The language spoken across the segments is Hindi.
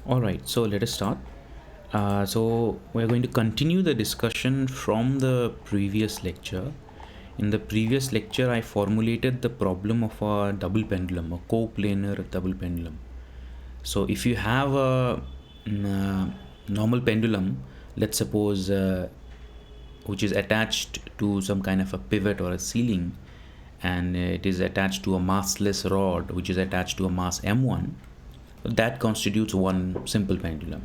All right, so let us start. So we're going to continue the discussion from the previous lecture. In the previous lecture, I formulated the problem of a double pendulum, a coplanar double pendulum. So if you have a normal pendulum, let's suppose, which is attached to some kind of a pivot or a ceiling, and it is attached to a massless rod which is attached to a mass m1, that constitutes one simple pendulum.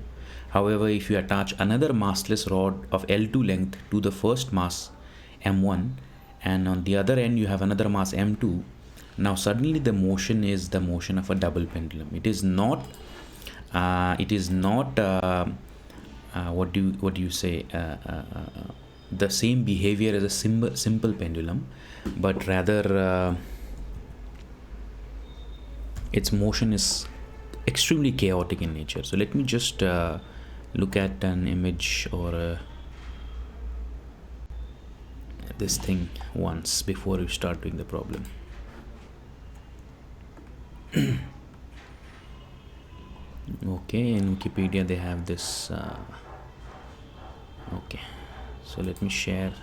However, if you attach another massless rod of L2 length to the first mass M1, and on the other end you have another mass M2, now suddenly the motion is the motion of a double pendulum. It is not. What do you say? The same behavior as a simple pendulum, but rather its motion is extremely chaotic in nature. So let me just look at an image or this thing once before you start doing the problem. Okay, in Wikipedia they have this. Okay, so let me share.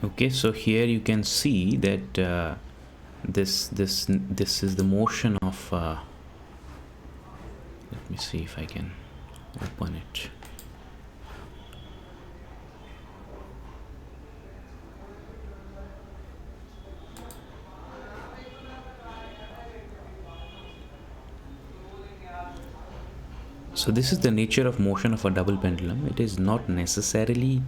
Okay, so here you can see that this is the motion of. Let me see if I can open it. So this is the nature of motion of a double pendulum. It is not necessarily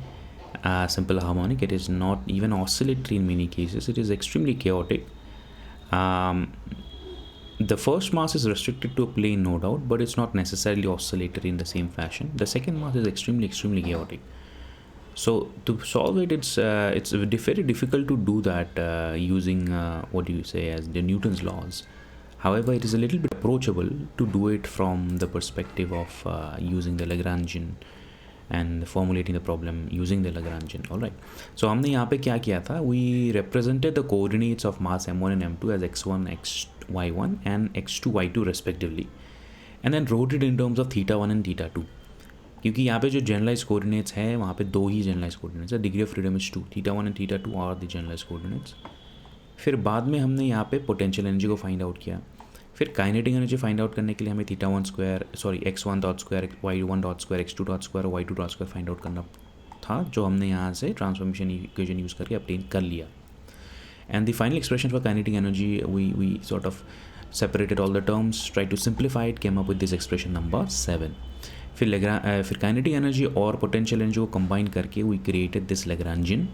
simple harmonic. It is not even oscillatory in many cases. It is extremely chaotic. The first mass is restricted to a plane, no doubt, but it's not necessarily oscillatory in the same fashion. The second mass is extremely chaotic. So to solve it, it's very difficult to do that using what do you say as the Newton's laws. However, it is a little bit approachable to do it from the perspective of using the Lagrangian and formulating the problem using the Lagrangian. All right. So हमने यहाँ पे क्या किया था? We represented the coordinates of mass m1 and m2 as x1, xy1 and x2, y2 respectively, and then wrote it in terms of theta 1 and theta 2. क्योंकि यहाँ पे जो जनरलाइज कोऑर्डिनेट्स है वहाँ पे दो ही जनरलाइज कोऑर्डिनेट्स है. Degree of freedom is 2. Theta 1 and theta 2 are the generalize coordinates. फिर बाद में हमने यहाँ पे पोटेंशियल एनर्जी को फाइंड आउट किया. फिर काइनेटिक एनर्जी फाइंड आउट करने के लिए हमें theta 1 square x1 dot square y1 dot square x2 dot square y2 dot square find out करना था, जो हमने यहाँ से ट्रांसफॉर्मेशन इक्वेशन यूज़ करके अपटेन कर लिया. And the final expression for kinetic energy, we sort of separated all the terms, tried to simplify it, came up with this expression number 7. फिर kinetic energy और potential energy को combine करके we created this Lagrangian.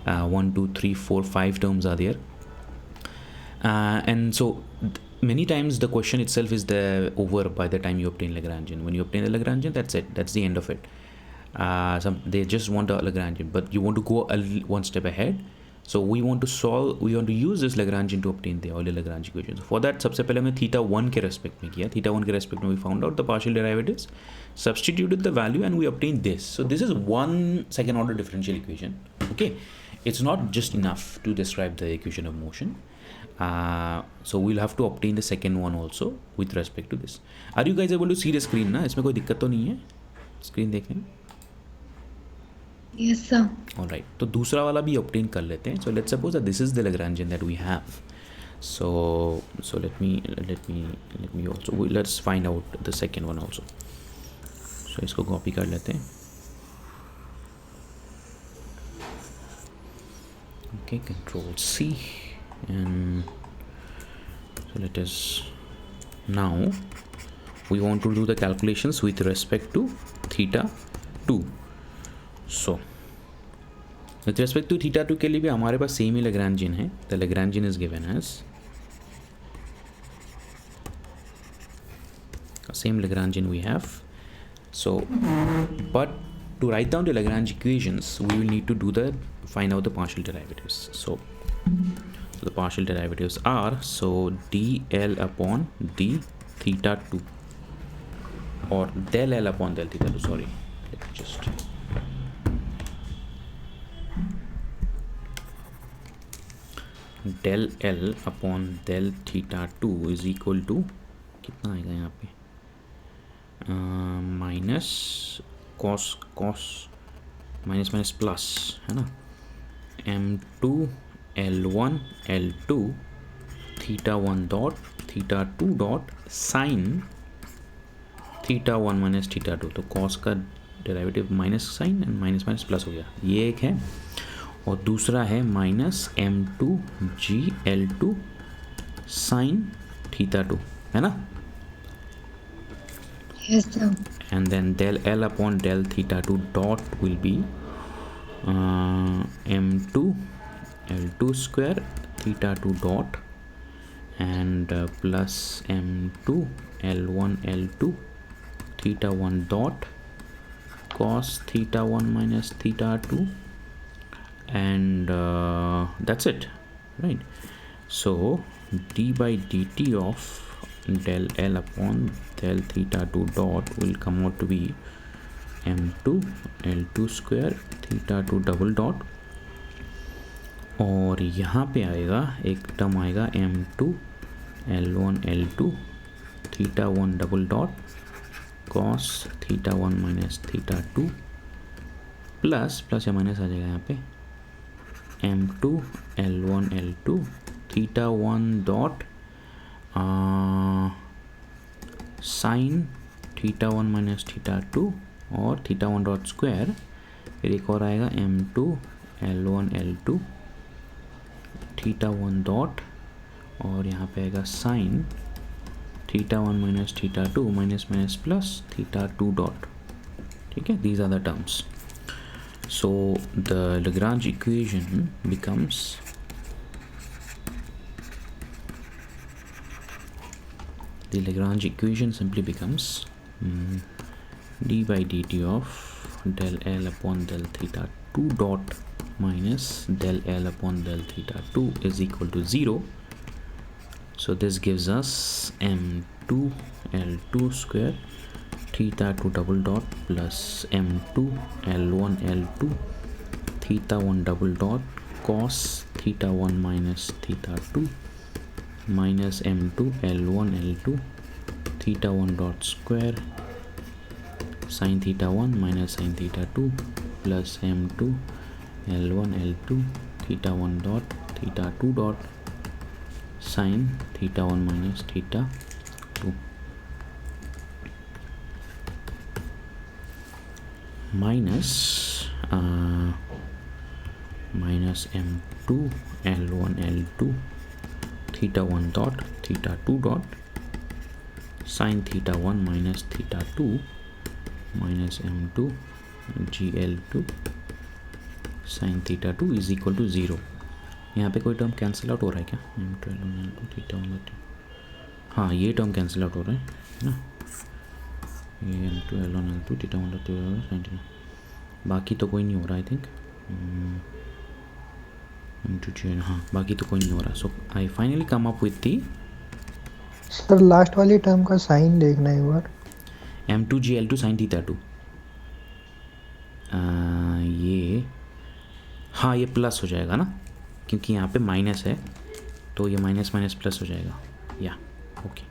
1 2 3 4 5 terms are there, and so many times the question itself is over by the time you obtain Lagrangian. When you obtain the Lagrangian, that's it, that's the end of it. They just want a Lagrangian, but you want to go one step ahead. So we want to use this Lagrangian to obtain the Euler Lagrange equation. So for that, सबसे पहले हमने theta 1 के respect में किया. Theta 1 के respect में we found out the partial derivatives, substituted the value, and we obtained this. So this is one second order differential equation. Okay, it's not just enough to describe the equation of motion. So we'll have to obtain the second one also with respect to this. Are you guys able to see the screen ना? इसमें कोई दिक्कत तो नहीं है? Screen देख लें. Yes, sir. All right. तो दूसरा वाला भी obtain कर लेते हैं. So let's suppose that this is the Lagrangian that we have. So let me also let's find out the second one also. So इसको copy कर लेते हैं. Okay, Control C, and so let us now we want to do the calculations with respect to theta 2. So with respect to theta 2 के लिए भी हमारे पास सेम ही Lagrangian है. The Lagrangian is given as same Lagrangian we have. So but to write down the Lagrange equations, we will need to find out the partial derivatives. So the partial derivatives are, so dl upon d theta 2. or del L upon del theta 2, sorry, let me just del L upon del theta 2 is equal to कितना आएगा यहाँ पे minus cos minus minus plus है ना m2 l1 l2 theta 1 dot theta 2 dot sine theta 1 minus theta 2, तो कॉस का derivative minus sine and minus minus plus हो गया, ये एक है। और दूसरा है minus m2 g l2 sine theta 2, है ना। Yes, sir. And then del L upon del theta 2 dot will be m2 l2 square theta 2 dot and plus m2 l1 l2 theta 1 dot cos theta 1 minus theta 2, and that's it, right? So d by dt of del L upon del theta 2 dot will come out to be m2 l2 square theta 2 double dot, और यहाँ पे आएगा एक टर्म आएगा m2 l1 l2 theta 1 double dot cos theta 1 minus theta 2 plus plus या माइनस आ जाएगा यहाँ पे m2 l1 l2 theta 1 dot sign theta 1 minus theta 2 और थीटा 1 डॉट स्क्वायर, फिर एक और आएगा m2 l1 l2 theta 1 dot, और यहाँ पे आएगा sine theta 1 minus theta 2 minus minus plus theta 2 dot, ठीक है। These are the terms. So the Lagrange equation becomes the Lagrange equation simply becomes d by dt of del L upon del theta 2 dot minus del L upon del theta 2 is equal to 0. So this gives us m2 l2 square theta 2 double dot plus m2 l1 l2 theta 1 double dot cos theta 1 minus theta 2 minus m2 l1 l2 theta 1 dot square sin theta 1 minus sin theta 2 plus m2 l1 l2 theta 1 dot theta 2 dot sin theta 1 minus theta 2 minus minus m2 l1 l2 theta 1 dot theta 2 dot sin theta 1 minus theta 2 minus m2 gl2 sin theta 2 is equal to 0. यहाँ पे कोई टर्म कैंसिल आउट हो रहा है क्या? m2 l1 l2 थीटा 1 हाँ, ये टर्म कैंसिल आउट हो रहा है ना, ये m2 l1 l2 theta 1 sin theta, बाकी तो कोई नहीं हो रहा आई थिंक। हाँ, बाकी तो कोई नहीं हो रहा। So I finally come up with the sir last वाली टर्म का साइन देखना है एक बार। m2 gl2 sin थीटा 2, ये हाँ ये प्लस हो जाएगा ना, क्योंकि यहाँ पे माइनस है तो ये माइनस माइनस प्लस हो जाएगा, या okay,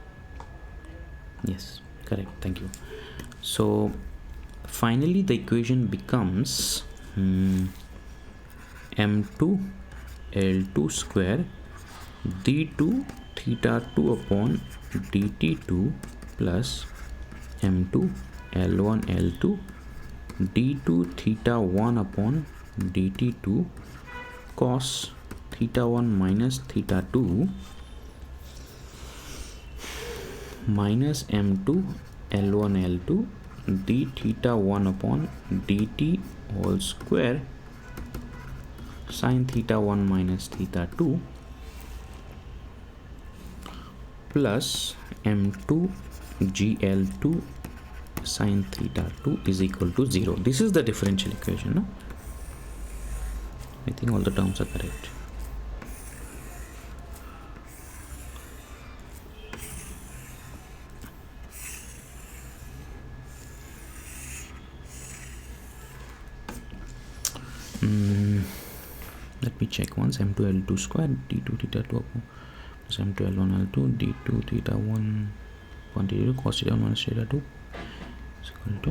yes correct, thank you. So finally the equation becomes m2 l2 square d2 theta 2 upon dt2 plus m2 l1 l2 d2 theta 1 upon dt2 cos theta 1 minus theta 2 minus m2 l1 l2 d theta 1 upon dt whole square sin theta 1 minus theta 2 plus m2 gl2 sin theta 2 is equal to 0. This is the differential equation, no? I think all the terms are correct. Let me check once. M2 L2 square d2 theta 2 plus M2 L1 L2 d2 theta 1 quantity cos theta 1 minus theta 2 is equal to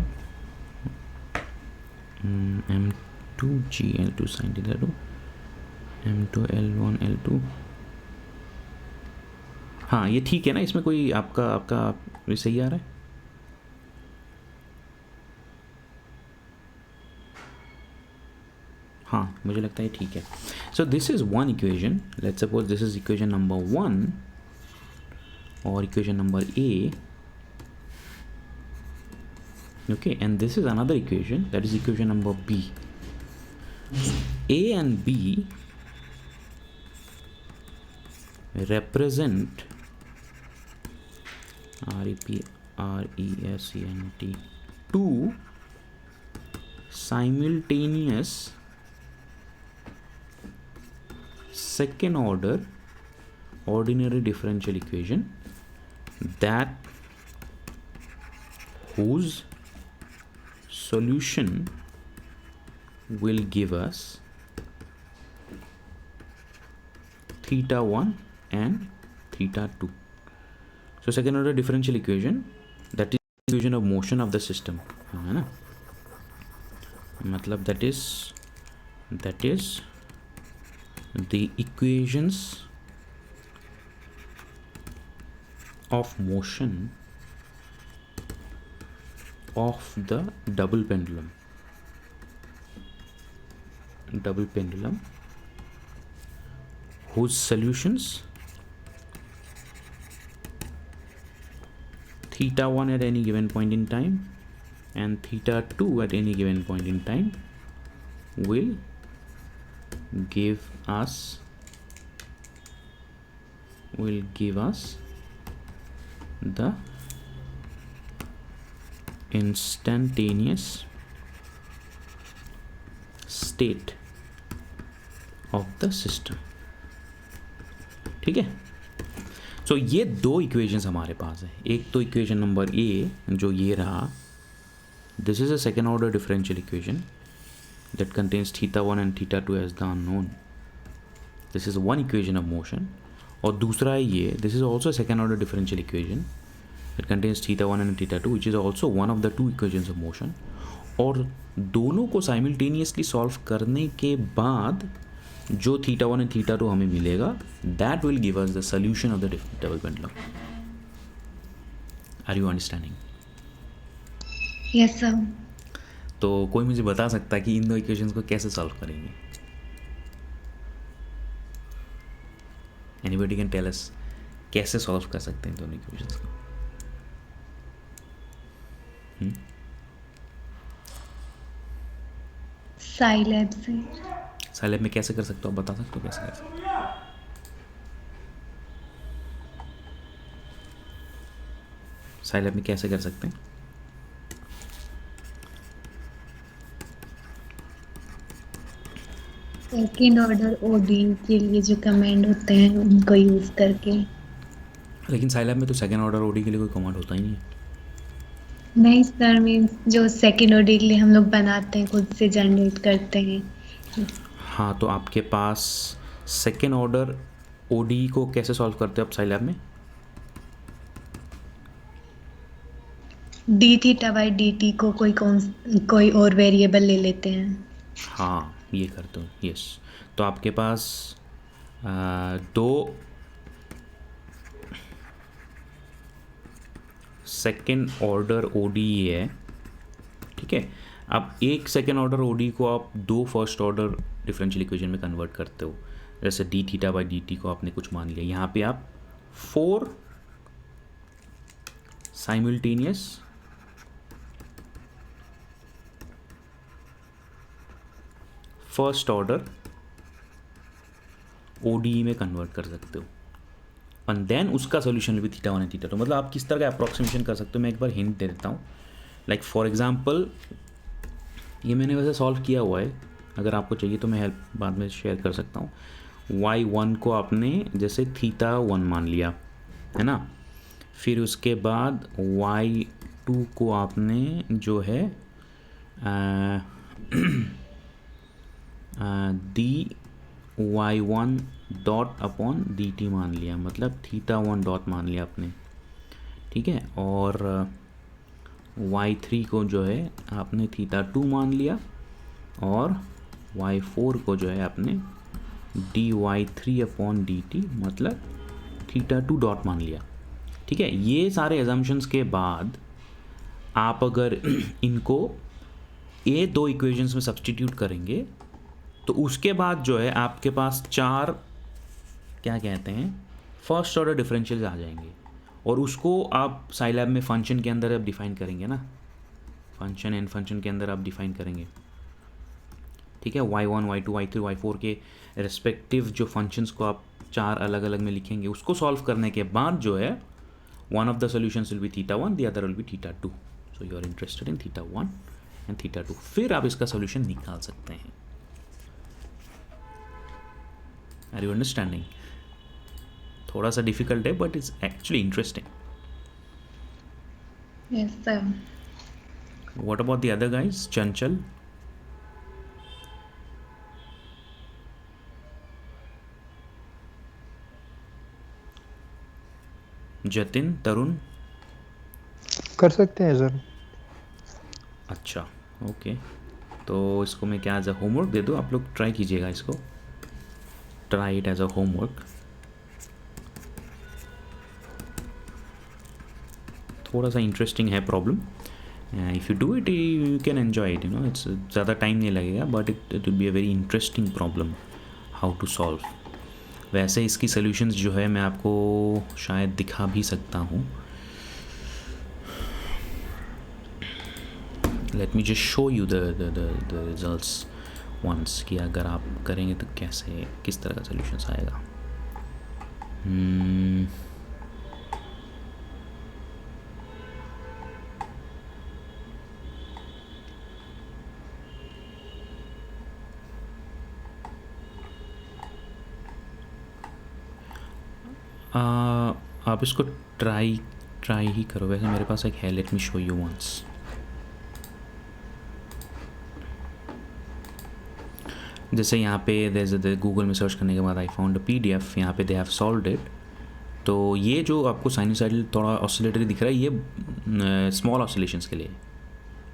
M2 G L2 sin theta 2 M2 L1 L2. हाँ ये ठीक है ना, इसमें कोई आपका ये सही आ रहा है? हाँ मुझे लगता है ठीक है. So this is one equation. Let's suppose this is equation number 1 और equation number A. Okay, and this is another equation, that is equation number B. A and B represent RESENT two simultaneous second order ordinary differential equation that whose solution will give us theta 1 and theta 2. So second order differential equation, that is equation of motion of the system, है ना? मतलब that is the equations of motion of the double pendulum whose solutions theta 1 at any given point in time and theta 2 at any given point in time will give us the instantaneous state of the system. ठीक है. सो ये दो इक्वेशंस हमारे पास है. एक तो इक्वेशन नंबर A जो ये रहा, this is a second order differential equation that contains theta 1 and theta 2 as the unknown. This is one equation of motion. और दूसरा है ये, this is also a second order differential equation that contains theta 1 and theta 2 which is also one of the two equations of motion. और दोनों को साइमल्टेनियसली सॉल्व करने के बाद जो थीटा 1 एंड थीटा 2 हमें मिलेगा, that will give us the solution of the double pendulum. Are you understanding? Yes sir. तो कोई मुझे बता सकता है कि इन दो इक्वेशंस को कैसे सॉल्व करेंगे? एनीबॉडी कैन टेल अस कैसे सॉल्व कर सकते हैं दोनों इक्वेशंस को? साइलैब से. साइलैब में कैसे कर सकते हो, आप बता सकते हो कैसे कर सकते हो? साइलैब में कैसे कर सकते हैं? सेकेंड ऑर्डर ओडी के लिए जो कमांड होते हैं उनको यूज करके. लेकिन साइलैब में तो सेकेंड ऑर्डर ओडी के लिए कोई कमांड होता ही नहीं है. नहीं सर, मीन्स जो सेकेंड ऑर्डर के लिए हम लोग बनाते हैं, खुद से जनरेट करते हैं. हाँ, तो आपके पास सेकेंड ऑर्डर ओडी को कैसे सॉल्व करते हो आप साइलैब में? D theta by D T को कोई और वेरिएबल ले लेते हैं. हाँ ये करते हो, यस. तो आपके पास दो सेकेंड ऑर्डर ओडी है, ठीक है. अब एक सेकेंड ऑर्डर ओडी को आप दो फर्स्ट ऑर्डर डिफरेंशियल इक्वेशन में कन्वर्ट करते हो. जैसे D theta by D T को आपने कुछ मान लिया, यहाँ पे आप 4 साइमल्टेनियस फर्स्ट ऑर्डर ओडी में कन्वर्ट कर सकते हो. एंड देन उसका solution will be theta 1 and theta 2. मतलब आप किस तरह का अप्रॉक्सीमेशन कर सकते हो, मैं एक बार हिंट दे देता हूँ. लाइक फॉर एग्जांपल ये मैंने वैसे सॉल्व किया हुआ है, अगर आपको चाहिए तो मैं हेल्प बाद में शेयर कर सकता हूँ. y1 को आपने जैसे थीटा 1 मान लिया है ना, फिर उसके बाद y2 को आपने जो है D Y one dot upon D T मान लिया, मतलब थीटा वन डॉट मान लिया आपने, ठीक है। और वाई थ्री को जो है आपने थीटा टू मान लिया, और वाई फोर को जो है आपने D Y three upon D T मतलब थीटा टू डॉट मान लिया, ठीक है। ये सारे एजम्पशंस के बाद आप अगर इनको ये दो इक्वेशंस में सब्सटीट्यूट करेंगे तो उसके बाद जो है आपके पास चार क्या कहते हैं फर्स्ट ऑर्डर डिफरेंशियल्स आ जाएंगे, और उसको आप साइलैब में फंक्शन के अंदर अब डिफाइन करेंगे ना, फंक्शन एंड फंक्शन के अंदर आप डिफाइन करेंगे, ठीक है। y1 y2 y3 y4 के रिस्पेक्टिव जो फंक्शंस को आप चार अलग अलग में लिखेंगे, उसको सॉल्व करने के बाद जो है one of the solutions will be theta one, the other will be theta two. So you are interested in theta one and theta two, फिर आप इसका सोल्यूशन निकाल सकते हैं। Are you understanding? थोड़ा सा डिफिकल्ट है but it's actually interesting. Yes, sir. What about the other guys? Chanchal? Jatin, Tarun? कर सकते हैं सर। अच्छा, ओके। तो इसको मैं क्या एज अ होमवर्क दे दूँ, आप लोग ट्राई कीजिएगा इसको, try it as a homework. थोड़ा सा इंटरेस्टिंग है problem, if you do it you can enjoy it, you know, it's ज़्यादा टाइम नहीं लगेगा but it will be a very interesting problem how to solve. वैसे इसकी सॉल्यूशंस जो है मैं आपको शायद दिखा भी सकता हूँ। Let me just show you the results once, कि अगर आप करेंगे तो कैसे किस तरह का सॉल्यूशंस आएगा। आप इसको ट्राई ही करो। वैसे मेरे पास एक है, let me show you once. जैसे यहाँ पे गूगल में सर्च करने के बाद आई फाउंड अ PDF, यहाँ पे दे हैव सॉल्व्ड इट। तो ये जो आपको साइनोसाइडल थोड़ा ऑसिलेटरी दिख रहा है, ये स्मॉल ऑसिलेशंस के लिए,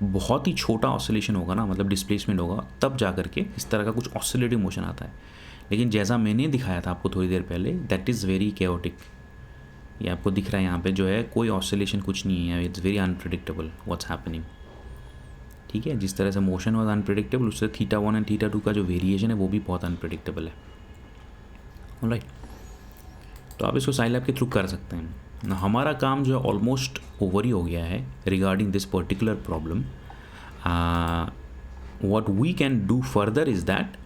बहुत ही छोटा ऑसिलेशन होगा ना, मतलब डिस्प्लेसमेंट होगा, तब जा करके इस तरह का कुछ ऑसिलेटिव मोशन आता है। लेकिन जैसा मैंने दिखाया था आपको थोड़ी देर पहले, दैट इज़ वेरी केओटिक। ये आपको दिख रहा है यहाँ पे जो है कोई ऑसिलेशन कुछ नहीं है, it's very unpredictable what's happening, ठीक है। जिस तरह से मोशन वाज अनप्रिडिक्टेबल, उससे theta one and theta to का जो वेरिएशन है वो भी बहुत अनप्रिडिक्टेबल है, ऑलराइट। तो आप इसको साइलैब के थ्रू कर सकते हैं। हमारा काम जो है ऑलमोस्ट ओवर ही हो गया है regarding this particular problem. What we can do further is that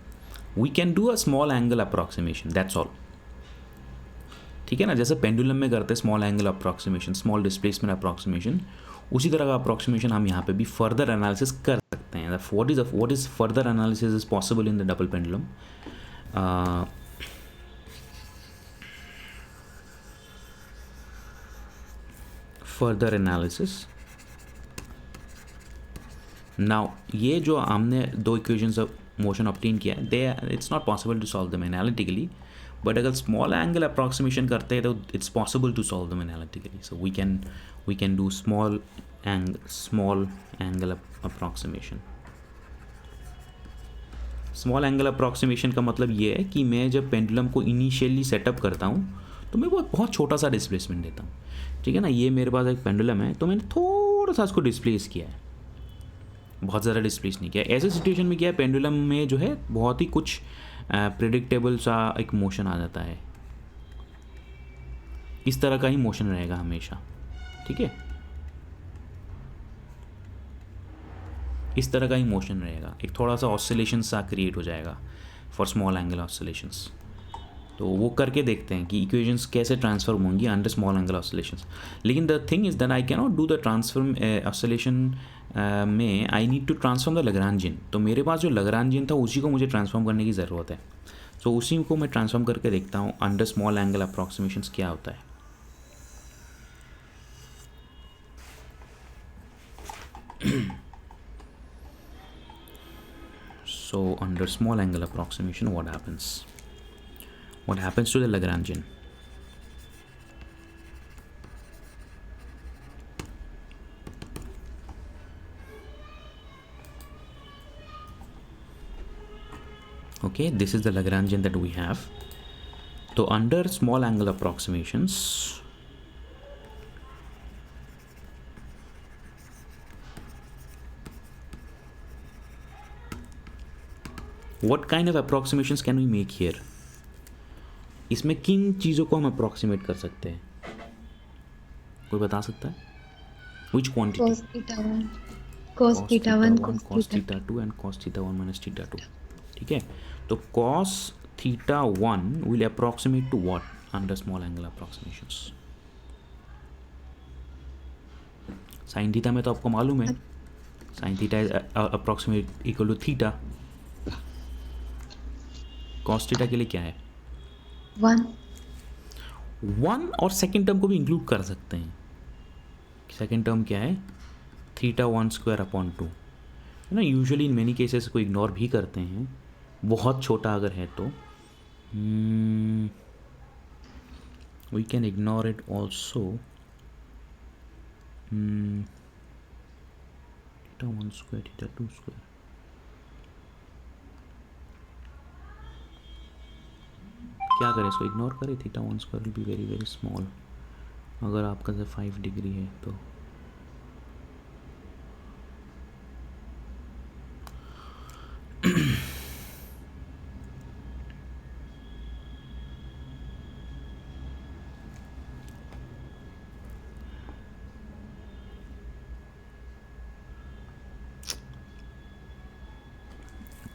we can do a small angle approximation, that's all, ठीक है ना। जैसे पेंडुलम में करते हैं small angle approximation, small displacement approximation, उसी तरह का अप्रॉक्सीमेशन हम यहाँ पे भी फर्दर एनालिसिस कर सकते हैं। What is further analysis is possible in the double pendulum. Further analysis, now ये जो हमने दो इक्वेशंस ऑफ मोशन ऑब्टेन किया है, they it's not possible to solve them analytically, but अगर स्मॉल एंगल अप्रॉक्सीमेशन करते हैं तो it's possible to solve them analytically. So we can do small angle approximation. Small angle approximation का मतलब ये है कि मैं जब पेंडुलम को इनिशियली सेटअप करता हूँ तो मैं बहुत छोटा सा डिस्प्लेसमेंट देता हूँ, ठीक है ना। ये मेरे पास एक पेंडुलम है, तो मैंने थोड़ा सा उसको डिस्प्लेस किया है, बहुत ज़्यादा डिस्प्लेस नहीं किया। ऐसे सिचुएशन में क्या है, पेंडुलम में जो है बहुत ही कुछ प्रिडिक्टेबल सा एक मोशन आ जाता है, इस तरह का ही मोशन रहेगा हमेशा, ठीक है, इस तरह का ही मोशन रहेगा। एक थोड़ा सा ऑसिलेशन सा क्रिएट हो जाएगा फॉर स्मॉल एंगल ऑसिलेशंस। तो वो करके देखते हैं कि इक्वेशंस कैसे ट्रांसफॉर्म होंगी अंडर स्मॉल एंगल ऑसिलेशंस। लेकिन the thing is that I can not do the transform oscillation में I need to transform the Lagrangian. तो मेरे पास जो लग्रांजियन था उसी को मुझे ट्रांसफॉर्म करने की ज़रूरत है। सो उसी को मैं ट्रांसफॉर्म करके देखता हूँ अंडर स्मॉल एंगल अप्रॉक्सीमेशंस क्या होता है। So under small angle approximation, what happens? What happens to the Lagrangian? Okay, this is the Lagrangian that we have. So under small angle approximations, what kind of approximations can we make here? इसमें किन चीज़ों को हम अप्रोक्सीमेट कर सकते हैं? कोई बता सकता है? Which quantity? cos theta 1, cos theta 1, cos theta 2 and cos theta 1 minus theta 2. ठीक है, तो cos theta 1 will approximate to what under small angle approximations? sin theta में तो आपको मालूम है, sin theta is approximate equal to theta. cos theta के लिए क्या है? 1 और सेकेंड टर्म को भी इंक्लूड कर सकते हैं. सेकेंड टर्म क्या है? थीटा 1 स्क्वायर अपॉन 2 है ना. यूजुअली इन मेनी केसेस को इग्नोर भी करते हैं, बहुत छोटा अगर है तो. We can ignore it also. Theta 1 square theta 2 square. क्या करें, इसको इग्नोर करें? Theta 1 square will be very very small. अगर आपका से 5 डिग्री है तो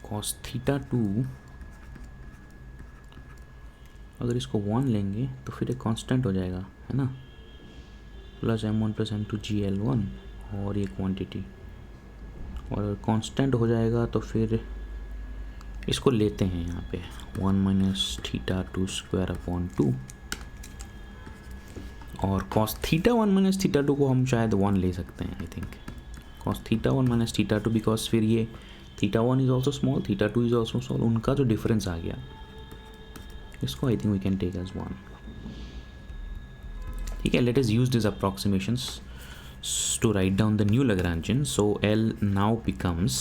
cos थीटा 2, अगर इसको 1 लेंगे तो फिर एक कांस्टेंट हो जाएगा, है ना, plus m1 plus m2 GL1 और ये क्वांटिटी. और कांस्टेंट हो जाएगा तो फिर इसको लेते हैं यहाँ पे 1 माइनस थीटा 2 स्क्वायर अपॉन 2. और cos थीटा 1 माइनस थीटा 2 को हम शायद 1 ले सकते हैं, I think. cos theta 1 minus theta 2 because फिर ये theta 1 is also small, theta 2 is also small, उनका जो डिफरेंस आ गया इसको I think we can take as 1. ठीक है, let us use this approximations to write down the new Lagrangian. So L now becomes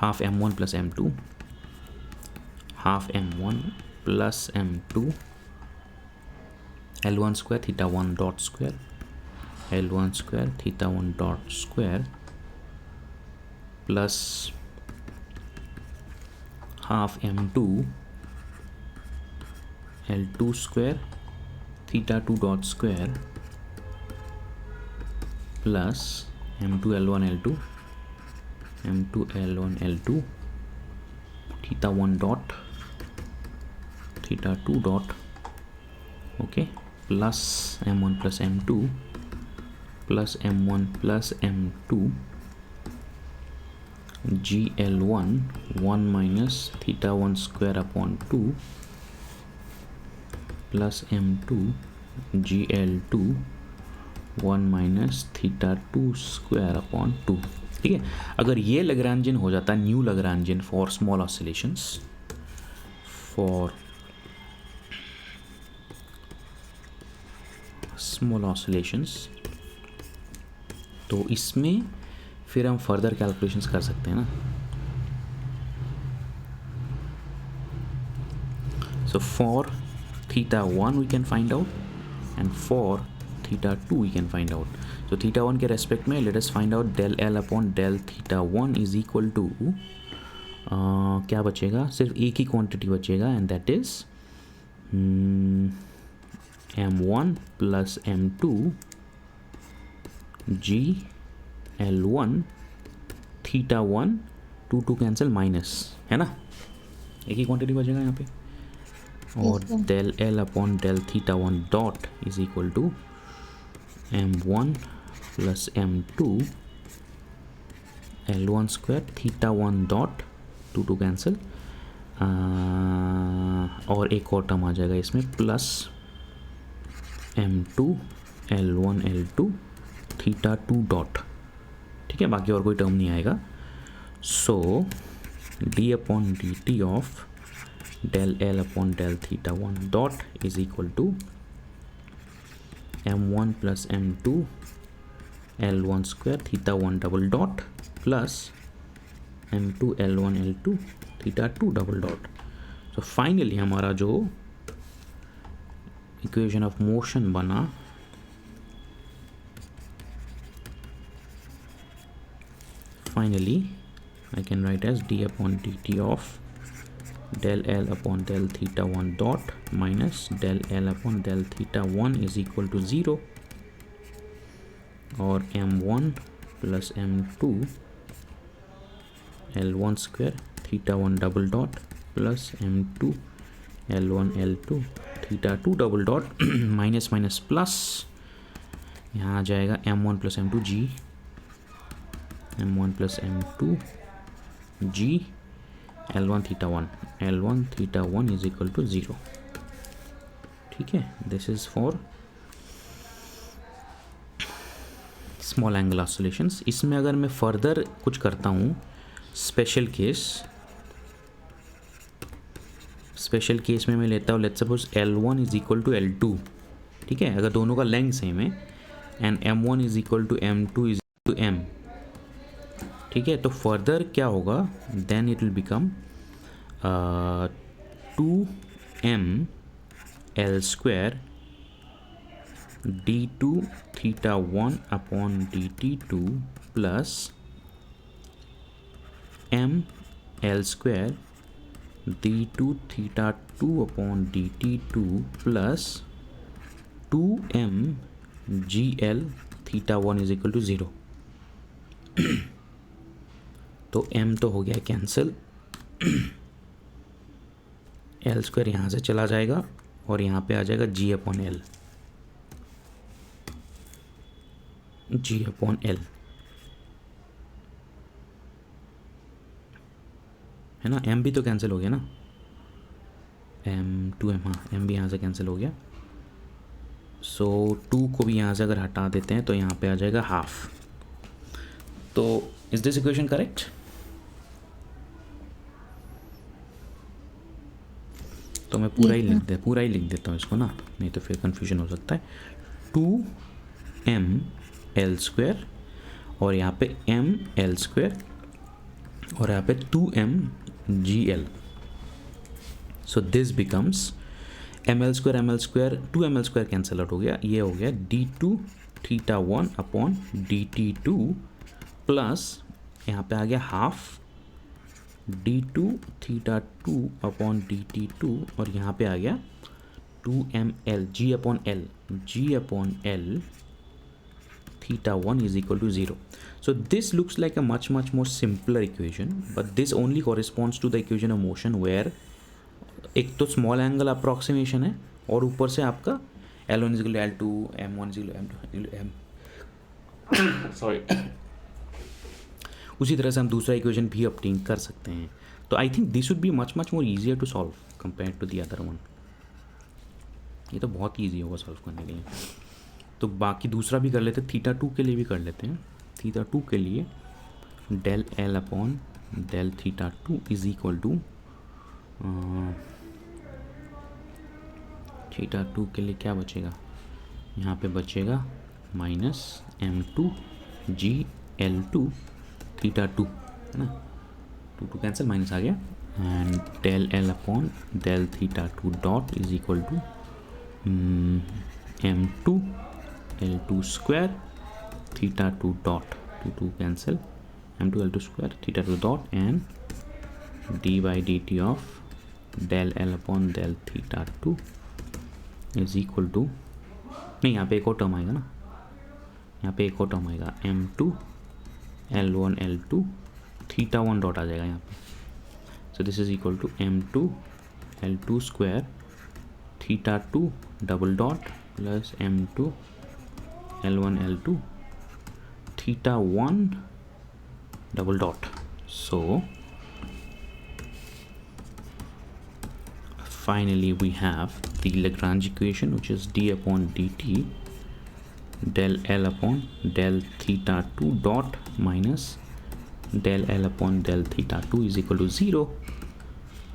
half m1 plus m2, half m1 plus m2, L1 square theta 1 dot square, L1 square theta 1 dot square plus half m2 L2 square theta 2 dot square plus m2 L1 L2 m2 L1 L2 theta 1 dot theta 2 dot, okay, plus m1 plus m2 plus m1 plus m2 GL1 1 minus theta 1 square upon 2 plus m2 GL2 1 minus theta 2 square upon 2. ठीक है, अगर ये लग्रांजियन हो जाता है new लग्रांजियन for small oscillations, for small oscillations, तो इसमें फिर हम फर्दर कैलकुलेशंस कर सकते हैं ना. So for theta 1 we can find out and for theta 2 we can find out. So theta 1 के रेस्पेक्ट में let us find out del L upon del theta 1 is equal to क्या बचेगा, सिर्फ एक ही क्वांटिटी बचेगा and that is m1 plus m2 GL1 theta 1 2 cancel minus, है ना, एक ही क्वांटिटी बचेगा यहाँ पे. और del L upon del theta 1 dot is equal to m1 plus m2 L1 square theta 1 dot 2 cancel, और एक और टर्म आ जाएगा इसमें plus m2 L1 L2 theta 2 dot. ठीक है, बाकी और कोई टर्म नहीं आएगा. सो d upon dt of del L upon del theta 1 dot is equal to m1 plus m2 L1 square theta 1 double dot plus m2 L1 L2 theta 2 double dot. So finally हमारा जो equation of motion बना finally I can write as d upon dt of del L upon del theta 1 dot minus del L upon del theta 1 is equal to 0 और m1 plus m2 L1 square theta 1 double dot plus m2 L1 L2 theta 2 double dot minus minus plus यहाँ आ जाएगा m1 plus m2 g m1 plus m2 g L1 theta 1 L1 theta 1 is equal to 0. ठीक है, this is for small angle oscillations. इसमें अगर मैं फर्दर कुछ करता हूँ स्पेशल केस में मैं लेता हूँ let's suppose L1 is equal to L2. ठीक है, अगर दोनों का लेंथ सेम है and M1 is equal to M2 is equal to M. ठीक है, तो फर्दर क्या होगा then it will become 2m L square d2 theta 1 upon dt2 plus m L square d2 theta 2 upon dt2 plus 2m gl theta 1 is equal to 0. तो m तो हो गया कैंसिल, एल स्क्वायर यहाँ से चला जाएगा और यहाँ पे आ जाएगा g upon L, g upon L है ना. m भी तो कैंसिल हो गया ना, m2m, हाँ m भी यहाँ से कैंसिल हो गया. सो 2 को भी यहाँ से अगर हटा देते हैं तो यहाँ पे आ जाएगा हाफ. तो इज दिस इक्वेशन करेक्ट? तो मैं पूरा ही लिख देता हूँ इसको ना, नहीं तो फिर कंफ्यूजन हो सकता है. 2m L स्क्वायर और यहाँ पे m L स्क्वायर और यहाँ पे 2m GL. So this becomes ml square 2ml square cancel out हो गया, ये हो गया d2 theta 1 upon dt2 plus यहाँ पे आ गया half d2 theta 2 upon dt2 और यहाँ पे आ गया 2ml g upon l theta 1 is equal to 0. So this looks like a much more simpler equation, but this only corresponds to the equation of motion where एक तो स्मॉल एंगल अप्रॉक्सीमेशन है और ऊपर से आपका L1 is equal to L2, M1 is equal to M2 sorry. उसी तरह से हम दूसरा इक्वेशन भी ऑब्टेन कर सकते हैं. तो I think this would be much more easier to solve compare to the other one. ये तो बहुत ईजी होगा सॉल्व करने के लिए. तो बाकी दूसरा भी कर लेते हैं, थीटा 2 के लिए भी कर लेते हैं. थीटा 2 के लिए del L upon del theta 2 is equal to theta 2 के लिए क्या बचेगा, यहाँ पे बचेगा minus m2 g L2 theta 2 है ना. 2 कैंसिल, माइनस आ गया and del L upon del theta 2 dot is equal to m2 L2 square theta 2 dot 2 cancel m2 L2 square theta 2 dot and D by D T of del L upon del theta 2 is equal to, नहीं यहाँ पे एक और टर्म आएगा ना, यहाँ पे एक और टर्म आएगा m2 L1 L2 theta 1 dot आ जाएगा यहाँ पे. So this is equal to m2 L2 square theta 2 double dot plus m2 L1 L2 theta 1 double dot. So finally we have the Lagrange equation, which is d upon dt del L upon del theta 2 dot minus del L upon del theta 2 is equal to 0.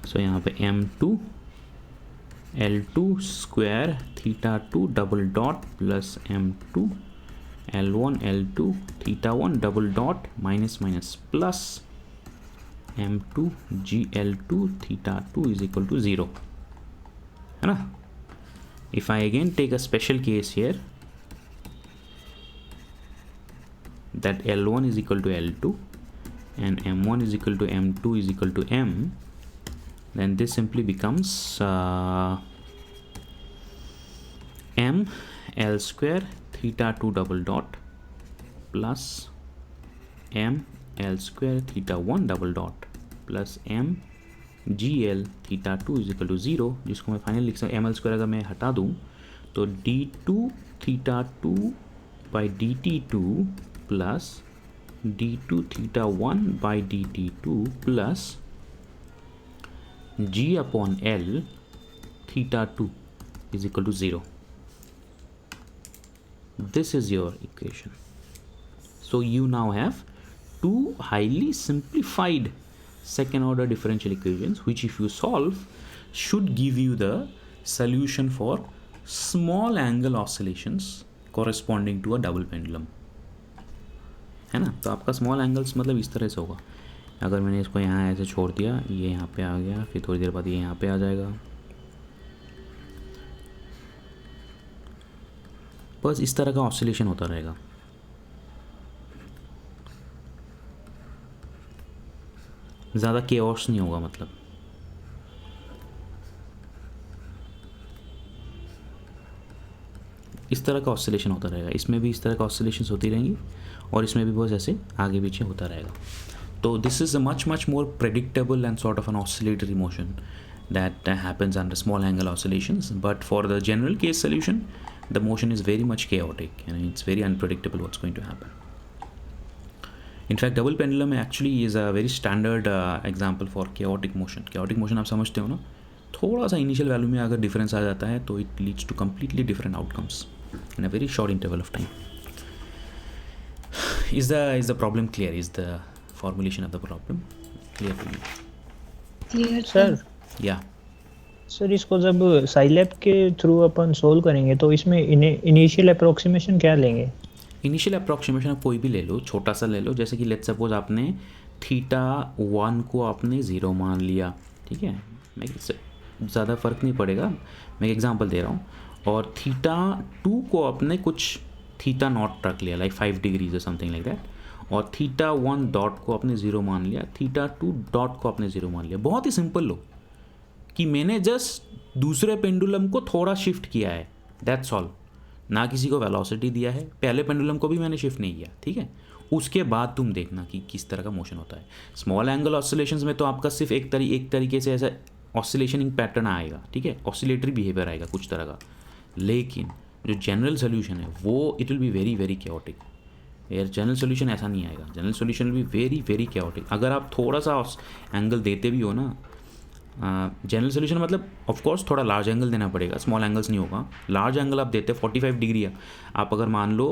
So यहाँ पे m2 L2 square theta 2 double dot plus m2 L1 L2 theta 1 double dot minus minus plus m2 GL2 theta 2 is equal to 0, है ना. If I again take a special case here, that L1 is equal to L2 and M1 is equal to M2 is equal to M, then this simply becomes M L square theta 2 double dot plus M L square theta 1 double dot plus M GL theta 2 is equal to 0, जिसको मैं फाइनल लिख सकता हूँ. ML स्क्वायर अगर मैं हटा दूँ तो D2 theta 2 by DT2 plus D2 theta 1 by DT2 plus G upon L theta 2 is equal to 0. This is your equation. So you now have two highly simplified second order differential equations which if you solve should give you the solution for small angle oscillations corresponding to a double pendulum, है ना. तो आपका स्मॉल एंगल्स मतलब इस तरह से होगा. अगर मैंने इसको यहाँ ऐसे छोड़ दिया, ये यहाँ पे आ गया, फिर थोड़ी देर बाद ये यहाँ पे आ जाएगा. बस इस तरह का ऑसिलेशन होता रहेगा. ज़्यादा केओस नहीं होगा, मतलब इस तरह का ऑसिलेशन होता रहेगा. इसमें भी इस तरह का ऑसिलेशंस होती रहेंगी और इसमें भी बस ऐसे आगे पीछे होता रहेगा. तो this is a much more predictable and sort of an oscillatory motion that happens under small angle oscillations. But for the general case solution, the motion is very much chaotic and it's very unpredictable what's going to happen. In fact, double pendulum actually is a very standard example for chaotic motion. Chaotic motion आप समझते हो ना, थोड़ा सा इनिशियल वैल्यू में अगर डिफरेंस आ जाता है तो it leads to completely different outcomes in a very short interval of time. Is the problem clear? Is the formulation of the problem clear to you? Clear sir Yeah. Sir इसको जब साइलैब के थ्रू अपन सोल्व करेंगे तो इसमें इनिशियल अप्रोक्सीमेशन क्या लेंगे? इनिशियल अप्रॉक्सीमेशन आप कोई भी ले लो, छोटा सा ले लो. जैसे कि लेट्स सपोज आपने थीटा 1 को आपने 0 मान लिया, ठीक है, मैं ज़्यादा फ़र्क नहीं पड़ेगा, मैं एक एग्जांपल दे रहा हूँ. और थीटा 2 को आपने कुछ थीटा नॉट रख लिया, लाइक 5 डिग्रीज और समथिंग लाइक दैट. और थीटा 1 डॉट को आपने 0 मान लिया, थीटा 2 डॉट को आपने 0 मान लिया. बहुत ही सिंपल लो कि मैंने जस्ट दूसरे पेंडुलम को थोड़ा शिफ्ट किया है, दैट्स ऑल. ना किसी को वेलोसिटी दिया है, पहले पेंडुलम को भी मैंने शिफ्ट नहीं किया, ठीक है. उसके बाद तुम देखना कि किस तरह का मोशन होता है. स्मॉल एंगल ऑसिलेशंस में तो आपका सिर्फ एक तरीके से ऐसा ऑसिलेशनिंग पैटर्न आएगा, ठीक है, ऑसिलेटरी बिहेवियर आएगा कुछ तरह का. लेकिन जो जनरल सोल्यूशन है वो it will be very very chaotic. यार जनरल सोल्यूशन ऐसा नहीं आएगा. General solution will be very very chaotic. अगर आप थोड़ा सा एंगल देते भी हो ना, जनरल सोल्यूशन मतलब ऑफ कोर्स थोड़ा लार्ज एंगल देना पड़ेगा, स्मॉल एंगल्स नहीं होगा. लार्ज एंगल आप देते 45 डिग्री है, आप अगर मान लो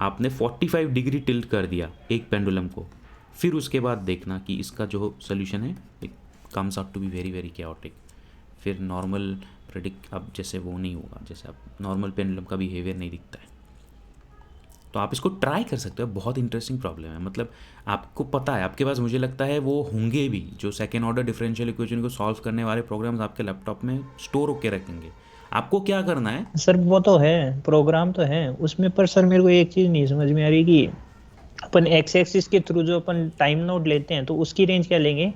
आपने 45 डिग्री टिल्ट कर दिया एक पेंडुलम को, फिर उसके बाद देखना कि इसका जो सोल्यूशन है it comes out to be very very chaotic. फिर नॉर्मल प्रेडिक्ट अब जैसे वो नहीं होगा, जैसे अब नॉर्मल पेंडुलम का बिहेवियर नहीं दिखता है. तो आप इसको ट्राई कर सकते हो. बहुत इंटरेस्टिंग प्रॉब्लम है, मतलब आपको पता है, आपके पास मुझे लगता है वो होंगे भी जो सेकेंड ऑर्डर डिफरेंशियल इक्वेशन को सॉल्व करने वाले प्रोग्राम्स आपके लैपटॉप में स्टोर होकर रखेंगे. आपको क्या करना है सर? वो तो है, प्रोग्राम तो है उसमें, पर सर मेरे को एक चीज़ नहीं समझ में आ रही कि अपन एक्स एक्सिस के थ्रू जो अपन टाइम नोड लेते हैं तो उसकी रेंज क्या लेंगे?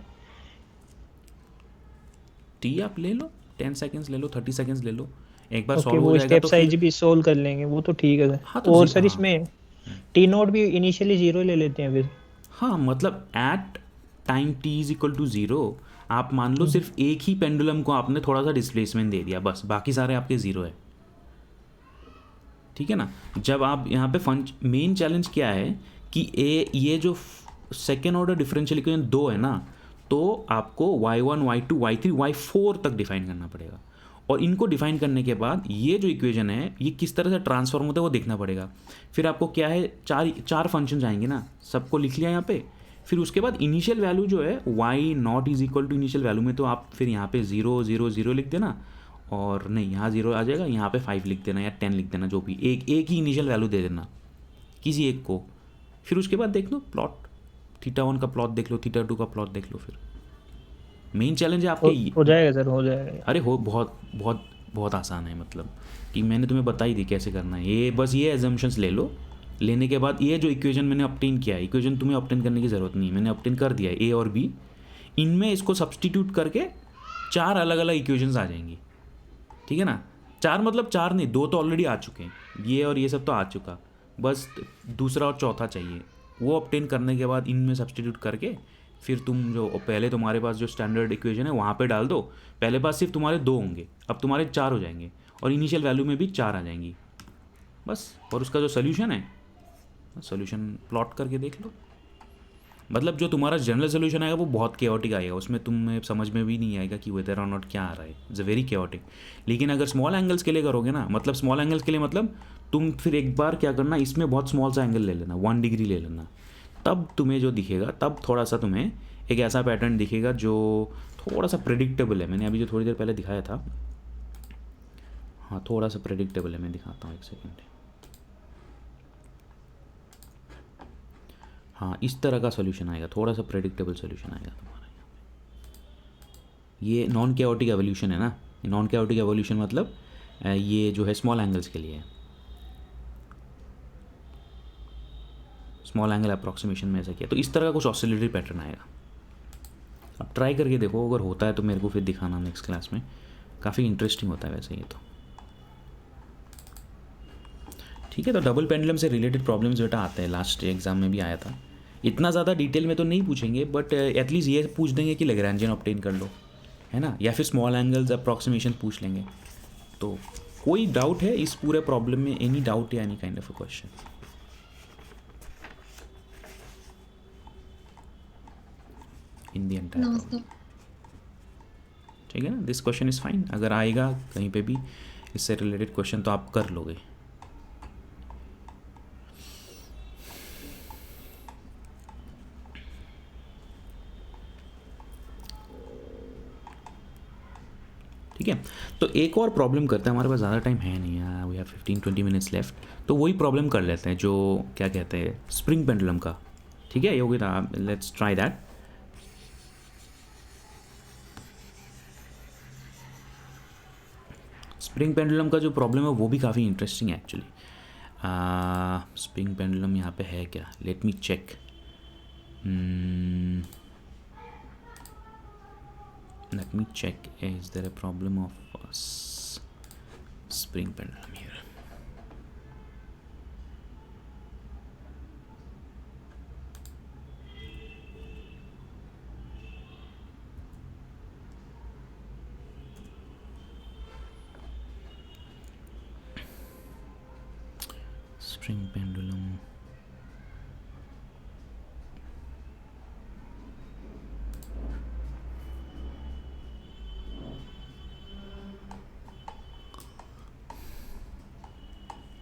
टी आप ले लो, 10 सेकेंड्स ले लो, 30 सेकेंड्स ले लो. एक बार ओके, सॉल्व हो वो जाएगा स्टेप तो साइज भी सोल्व कर लेंगे, वो तो ठीक है सर. हाँ, तो और जी- सर हाँ. इसमें टी नोड भी इनिशियली 0 ले लेते हैं फिर? हाँ, मतलब at time T is equal to 0 आप मान लो सिर्फ एक ही पेंडुलम को आपने थोड़ा सा डिस्प्लेसमेंट दे दिया, बस बाकी सारे आपके 0 है, ठीक है ना. जब आप यहाँ पे मेन चैलेंज क्या है कि ये जो सेकेंड ऑर्डर डिफरेंशियल इक्वेशन 2 है ना, तो आपको y1 y2 y3 y4 तक डिफाइन करना पड़ेगा. और इनको डिफाइन करने के बाद ये जो इक्वेशन है ये किस तरह से ट्रांसफॉर्म होता है वो देखना पड़ेगा. फिर आपको क्या है, चार फंक्शन आएंगे ना, सबको लिख लिया यहाँ पे. फिर उसके बाद इनिशियल वैल्यू जो है y not is equal to initial value में, तो आप फिर यहाँ पे 0 0 0 लिख देना, और नहीं यहाँ 0 आ जाएगा, यहाँ पे 5 लिख देना या 10 लिख देना, जो भी एक ही इनिशियल वैल्यू दे देना किसी एक को। फिर उसके बाद देख लो प्लॉट, θ1 का प्लॉट देख लो, θ2 का प्लॉट देख लो। फिर मेन चैलेंज है आपके हो जाएगा सर, हो जाएगा। अरे हो, बहुत बहुत बहुत आसान है, मतलब कि मैंने तुम्हें बताई दी कैसे करना है। ये बस ये एजम्पशंस ले लो, लेने के बाद ये जो इक्वेशन मैंने ऑब्टेन किया है, इक्वेशन तुम्हें ऑब्टेन करने की ज़रूरत नहीं है, मैंने ऑब्टेन कर दिया है ए और बी, इनमें इसको सब्सटीट्यूट करके 4 अलग अलग इक्वेशंस आ जाएंगी, ठीक है ना। 4 मतलब 4 नहीं, 2 तो ऑलरेडी आ चुके हैं, ये और ये सब तो आ चुका, बस दूसरा और चौथा चाहिए। वो ऑब्टेन करने के बाद इनमें सब्सटीट्यूट करके फिर तुम जो पहले तुम्हारे पास जो स्टैंडर्ड इक्वेशन है वहाँ पे डाल दो। पहले पास सिर्फ तुम्हारे 2 होंगे, अब तुम्हारे 4 हो जाएंगे, और इनिशियल वैल्यू में भी 4 आ जाएंगी बस। और उसका जो सोल्यूशन है, सोल्यूशन प्लॉट करके देख लो। मतलब जो तुम्हारा जनरल सोल्यूशन आएगा वो बहुत केओटिक आएगा, उसमें तुम्हें समझ में भी नहीं आएगा कि वेदर और नॉट क्या आ रहा है, इट्स अ वेरी केओटिक। लेकिन अगर स्मॉल एंगल्स के लिए करोगे ना, मतलब स्मॉल एंगल्स के लिए मतलब तुम फिर एक बार क्या करना, इसमें बहुत स्मॉल सा एंगल ले लेना, 1 डिग्री ले लेना, तब तुम्हें जो दिखेगा, तब थोड़ा सा तुम्हें एक ऐसा पैटर्न दिखेगा जो थोड़ा सा प्रेडिक्टेबल है। मैंने अभी जो थोड़ी देर पहले दिखाया था, हाँ थोड़ा सा प्रेडिक्टेबल है, मैं दिखाता हूँ, एक सेकेंड। हाँ इस तरह का सोल्यूशन आएगा, थोड़ा सा प्रेडिक्टेबल सोल्यूशन आएगा तुम्हारा यहाँ पे। ये नॉन केओटिक एवोल्यूशन है ना, नॉन केओटिक एवोल्यूशन मतलब ये जो है स्मॉल एंगल्स के लिए है। स्मॉल एंगल अप्रॉक्सीमेशन में ऐसा किया, तो इस तरह का कुछ ऑसिलेटरी पैटर्न आएगा। अब ट्राई करके देखो, अगर होता है तो मेरे को फिर दिखाना नेक्स्ट क्लास में, काफ़ी इंटरेस्टिंग होता है वैसे ये तो। ठीक है, तो डबल पेंडुलम से रिलेटेड प्रॉब्लम्स बेटा आते हैं, लास्ट एग्जाम में भी आया था। इतना ज़्यादा डिटेल में तो नहीं पूछेंगे, बट एटलीस्ट ये पूछ देंगे कि लैग्रैन्जियन ऑब्टेन कर लो, है ना, या फिर स्मॉल एंगल्स अप्रॉक्सीमेशन पूछ लेंगे। तो कोई डाउट है इस पूरे प्रॉब्लम में, एनी डाउट या any kind of a question? In the entire, ठीक है ना, दिस क्वेश्चन इज़ फाइन। अगर आएगा कहीं पे भी इससे रिलेटेड क्वेश्चन तो आप कर लोगे। ठीक है, तो एक और प्रॉब्लम करते हैं, हमारे पास ज़्यादा टाइम है नहीं यार, वी हैव 15-20 मिनट्स लेफ्ट, तो वही प्रॉब्लम कर लेते हैं जो क्या कहते हैं स्प्रिंग पेंडुलम का। ठीक है Yogita, let's try that. Spring pendulum का जो प्रॉब्लम है वो भी काफ़ी इंटरेस्टिंग है एक्चुअली। स्प्रिंग पेंडुलम यहाँ पे है क्या, let me check. Let me check, is there a problem of spring pendulum here? Spring pendulum.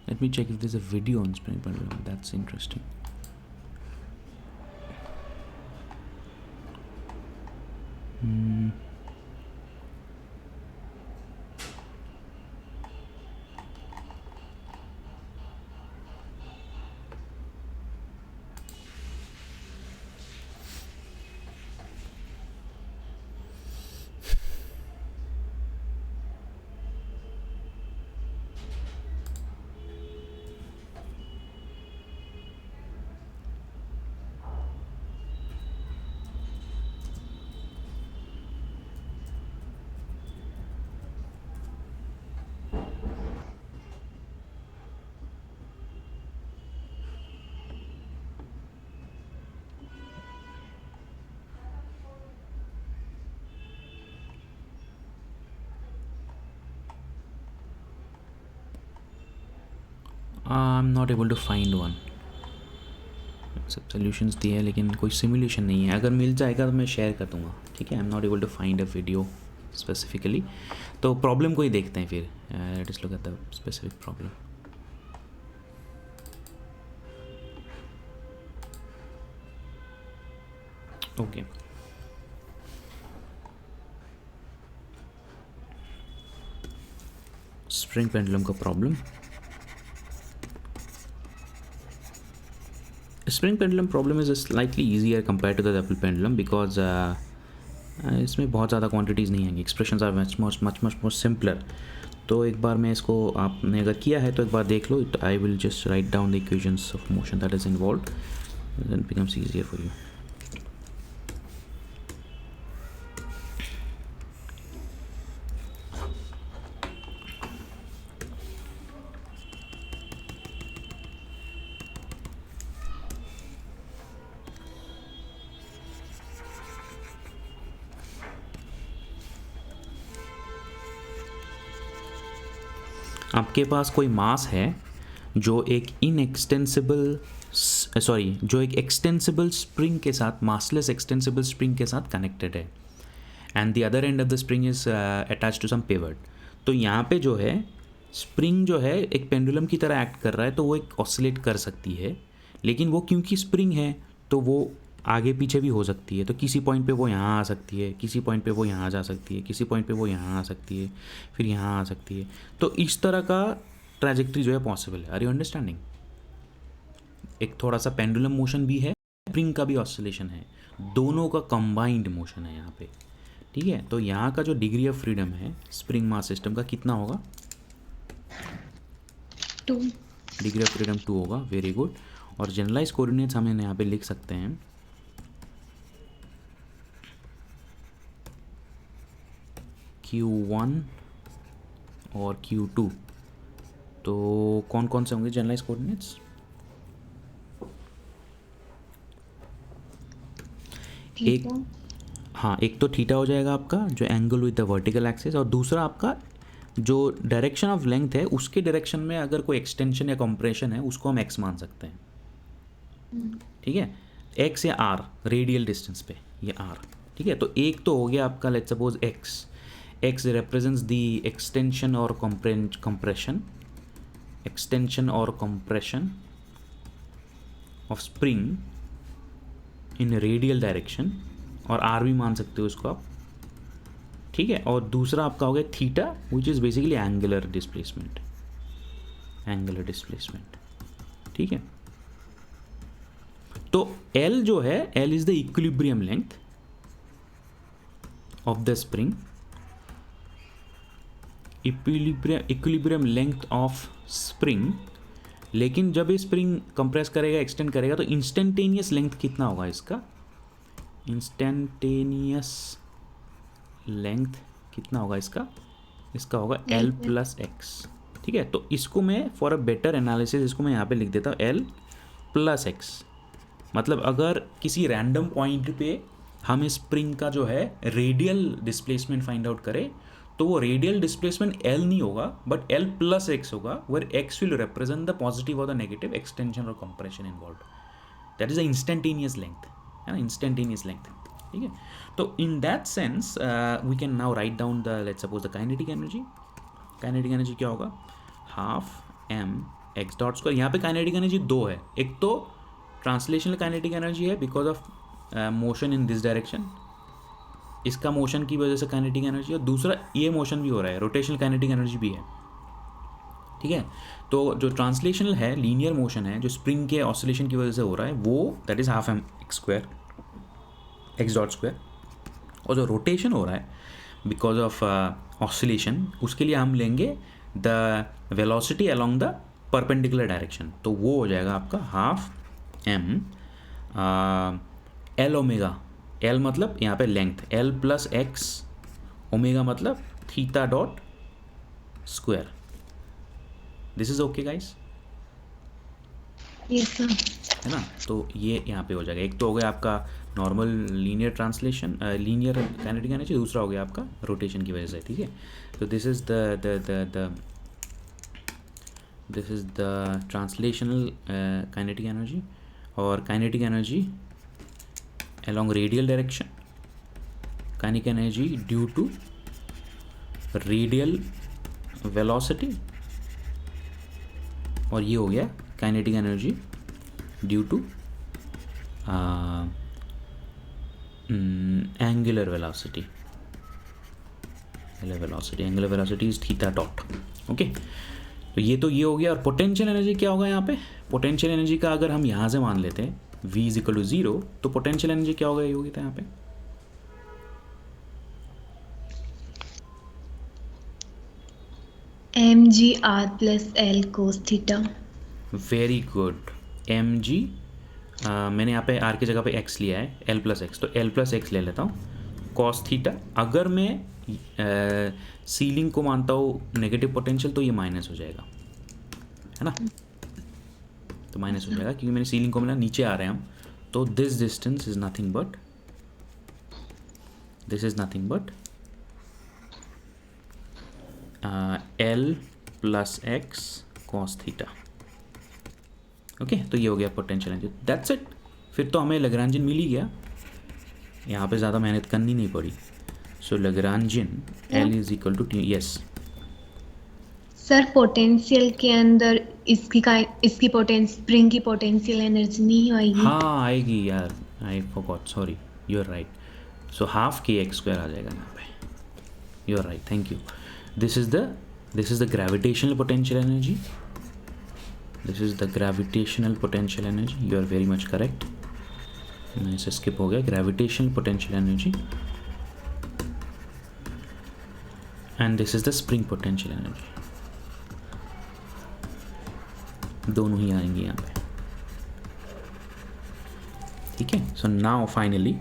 Let me check if there's a video on spring pendulum. That's interesting. I'm not able to find one. सब सोल्यूशंस दिए हैं लेकिन कोई सिमुलेशन नहीं है, अगर मिल जाएगा तो मैं शेयर कर दूंगा। ठीक है, I am not able to find a video specifically. तो प्रॉब्लम को ही देखते हैं फिर, let us look at the specific problem. Okay, spring pendulum का problem. Spring pendulum problem is slightly easier compare to the apple pendulum because इसमें बहुत ज़्यादा क्वांटिटीज़ नहीं आएंगी. Expressions are much more simpler. तो एक बार मैं इसको, आपने अगर किया है तो एक बार देख लो. I will just write down the equations of motion that is involved, then it becomes easier for you. आपके पास कोई मास है जो एक जो एक एक्सटेंसिबल स्प्रिंग के साथ, मासलेस एक्सटेंसिबल स्प्रिंग के साथ कनेक्टेड है, and the other end of the spring is attach to some pivot. तो यहाँ पे जो है स्प्रिंग जो है एक पेंडुलम की तरह एक्ट कर रहा है, तो वो एक ऑसिलेट कर सकती है. लेकिन वो क्योंकि स्प्रिंग है तो वो आगे पीछे भी हो सकती है. तो किसी पॉइंट पे वो यहाँ आ सकती है, किसी पॉइंट पे वो यहाँ जा सकती है, किसी पॉइंट पे वो यहाँ आ सकती है, फिर यहाँ आ सकती है. तो इस तरह का ट्रैजेक्टरी जो है पॉसिबल है. Are you understanding? एक थोड़ा सा पेंडुलम मोशन भी है, स्प्रिंग का भी ऑसिलेशन है, दोनों का कंबाइंड मोशन है यहाँ पे. ठीक है, तो यहाँ का जो डिग्री ऑफ फ्रीडम है स्प्रिंग मास सिस्टम का कितना होगा? 2. डिग्री ऑफ फ्रीडम 2 होगा. Very good. और जनरलाइज कोऑर्डिनेट्स हम यहाँ पे लिख सकते हैं. Q1 और Q2. तो कौन कौन से होंगे जनरलाइज कोऑर्डिनेट्स? एक, हाँ, एक तो थीटा हो जाएगा आपका, जो angle with the vertical axis, और दूसरा आपका जो डायरेक्शन ऑफ लेंथ है उसके डायरेक्शन में अगर कोई एक्सटेंशन या कंप्रेशन है उसको हम x मान सकते हैं. ठीक है, x या r रेडियल डिस्टेंस पे, ये r. ठीक है, तो एक तो हो गया आपका, let's suppose x represents the extension or compression of spring in radial direction, और r भी मान सकते हो उसको आप. ठीक है, और दूसरा आपका हो गया theta which is basically angular displacement. ठीक है, तो L जो है, L is the equilibrium length of the spring, equilibrium length of spring. लेकिन जब ये स्प्रिंग कंप्रेस करेगा, एक्सटेंड करेगा, तो इंस्टेंटेनियस लेंथ कितना होगा इसका? इंस्टेंटेनियस लेंथ कितना होगा इसका? इसका होगा L प्लस एक्स. ठीक है, तो इसको मैं फॉर अ बेटर एनालिसिस इसको मैं यहाँ पे लिख देता हूँ L प्लस एक्स. मतलब अगर किसी रैंडम पॉइंट पे हम इस स्प्रिंग का जो है रेडियल डिस्प्लेसमेंट फाइंड आउट करें, तो वो रेडियल डिस्प्लेसमेंट L नहीं होगा बट L प्लस एक्स होगा, where x will represent the positive और द नेगेटिव एक्सटेंशन और compression involve. That is the instantaneous length, है ना, इंस्टेंटेनियस लेंथ. ठीक है, तो in that sense we can now write down the, let's suppose the kinetic energy. Kinetic energy क्या होगा? Half m x dot square. यहाँ पे काइनेटिक एनर्जी दो है. एक तो ट्रांसलेशनल काइनेटिक एनर्जी है because of motion in this direction, इसका मोशन की वजह से काइनेटिक एनर्जी, और दूसरा ये मोशन भी हो रहा है, रोटेशनल काइनेटिक एनर्जी भी है. ठीक है, तो जो ट्रांसलेशनल है, लीनियर मोशन है, जो स्प्रिंग के ऑसिलेशन की वजह से हो रहा है, वो that is half m x dot square. और जो रोटेशन हो रहा है बिकॉज ऑफ ऑसिलेशन, उसके लिए हम लेंगे the velocity along the perpendicular direction. तो वो हो जाएगा आपका half m L omega. L मतलब यहाँ पे length, L plus x, omega मतलब theta dot square. This is okay guys? Yes sir. है ना, तो ये यहाँ पे हो जाएगा. एक तो हो गया आपका normal linear translation, linear kinetic energy, दूसरा हो गया आपका रोटेशन की वजह से. ठीक है, तो this is the translational kinetic energy. और kinetic energy along radial direction, kinetic energy due to radial velocity, और ये हो गया kinetic energy due to angular velocity is theta dot. Okay, तो ये हो गया. और पोटेंशियल एनर्जी क्या होगा यहाँ पे? पोटेंशियल एनर्जी का अगर हम यहाँ से मान लेते हैं v इज इक्वल टू 0, तो पोटेंशियल एनर्जी क्या होगा योगिता यहाँ पे? mgr plus l cos theta. Very good. mg मैंने यहाँ पे r की जगह पे x लिया है, l प्लस एक्स, तो l प्लस एक्स ले लेता हूँ. कॉस थीटा, अगर मैं सीलिंग को मानता हूँ नेगेटिव पोटेंशियल तो ये माइनस हो जाएगा, है ना? तो माइनस हो जाएगा क्योंकि मैंने सीलिंग को मिला, नीचे आ रहे हैं हम. तो this distance is nothing but l plus x cos theta. Okay, तो ये हो गया पोटेंशियल एनर्जी. That's it. फिर तो हमें लैग्रांजियन मिल ही गया, यहाँ पे ज़्यादा मेहनत करनी नहीं पड़ी. So Lagrangian l is equal to yes. Sir potential के अंदर इसकी स्प्रिंग की पोटेंशियल एनर्जी नहीं आएगी? हाँ आएगी यार, I forgot, sorry, you are right. So half k x square आ जाएगा यहाँ पे. You are right, thank you. This is the gravitational potential energy. You are very much correct. मैं इसे स्किप हो गया. Gravitational potential energy and this is the spring potential energy. दोनों ही आएंगे यहाँ पे, ठीक है. सो नाउ फाइनली